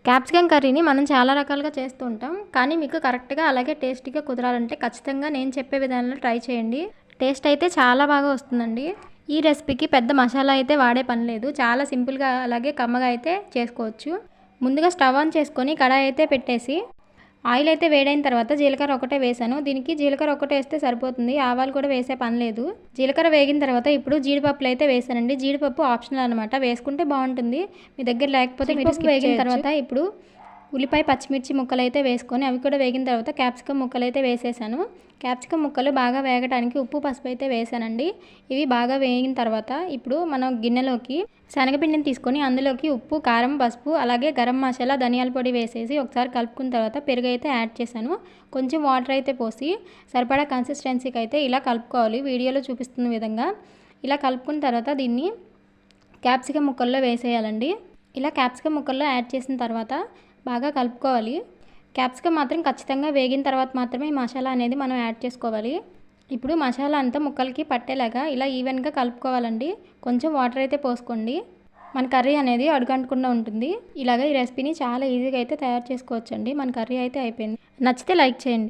Capsicum కర్రీని మనం చాలా రకాలుగా చేస్తూ ఉంటాం, కానీ మీకు కరెక్ట్గా అలాగే టేస్టీగా కుదరాలంటే ఖచ్చితంగా నేను చెప్పే విధానంలో ట్రై చేయండి. టేస్ట్ అయితే చాలా బాగా వస్తుందండి. ఈ రెసిపీకి పెద్ద మసాలా అయితే వాడే పని లేదు, చాలా సింపుల్గా అలాగే కమ్మగా అయితే చేసుకోవచ్చు. ముందుగా స్టవ్ ఆన్ చేసుకొని కడాయి అయితే పెట్టేసి ఆయిల్ అయితే వేడైన తర్వాత జీలకర్ర ఒకటే వేసాను. దీనికి జీలకర్ర ఒకటే వేస్తే సరిపోతుంది, ఆవాలు కూడా వేసే పని లేదు. జీలకర్ర వేగిన తర్వాత ఇప్పుడు జీడిపప్పులు అయితే వేసానండి. జీడిపప్పు ఆప్షనల్ అనమాట, వేసుకుంటే బాగుంటుంది, మీ దగ్గర లేకపోతే మీరు స్కిప్ వేగిన తర్వాత ఇప్పుడు ఉల్లిపాయ పచ్చిమిర్చి ముక్కలు అయితే వేసుకొని అవి కూడా వేగిన తర్వాత క్యాప్సికమ్ ముక్కలు అయితే వేసేసాను. క్యాప్సికమ్ ముక్కలు బాగా వేగడానికి ఉప్పు పసుపు అయితే వేసానండి. ఇవి బాగా వేగిన తర్వాత ఇప్పుడు మనం గిన్నెలోకి శనగపిండిని తీసుకొని అందులోకి ఉప్పు కారం పసుపు అలాగే గరం మసాలా ధనియాల పొడి వేసేసి ఒకసారి కలుపుకున్న తర్వాత పెరుగు అయితే యాడ్ చేశాను. కొంచెం వాటర్ అయితే పోసి సరిపడా కన్సిస్టెన్సీకి అయితే ఇలా కలుపుకోవాలి, వీడియోలో చూపిస్తున్న విధంగా. ఇలా కలుపుకున్న తర్వాత దీన్ని క్యాప్సికమ్ ముక్కల్లో వేసేయాలండి. ఇలా క్యాప్సికమ్ ముక్కల్లో యాడ్ చేసిన తర్వాత బాగా కలుపుకోవాలి. క్యాప్సికమ్ మాత్రం ఖచ్చితంగా వేగిన తర్వాత మాత్రమే ఈ మసాలా అనేది మనం యాడ్ చేసుకోవాలి. ఇప్పుడు మసాలా అంతా ముక్కలకి పట్టేలాగా ఇలా ఈవెన్గా కలుపుకోవాలండి. కొంచెం వాటర్ అయితే పోసుకోండి, మన కర్రీ అనేది అడుగంటకుండా ఉంటుంది. ఇలాగ ఈ రెసిపీని చాలా ఈజీగా అయితే తయారు చేసుకోవచ్చండి. మన కర్రీ అయితే అయిపోయింది. నచ్చితే లైక్ చేయండి.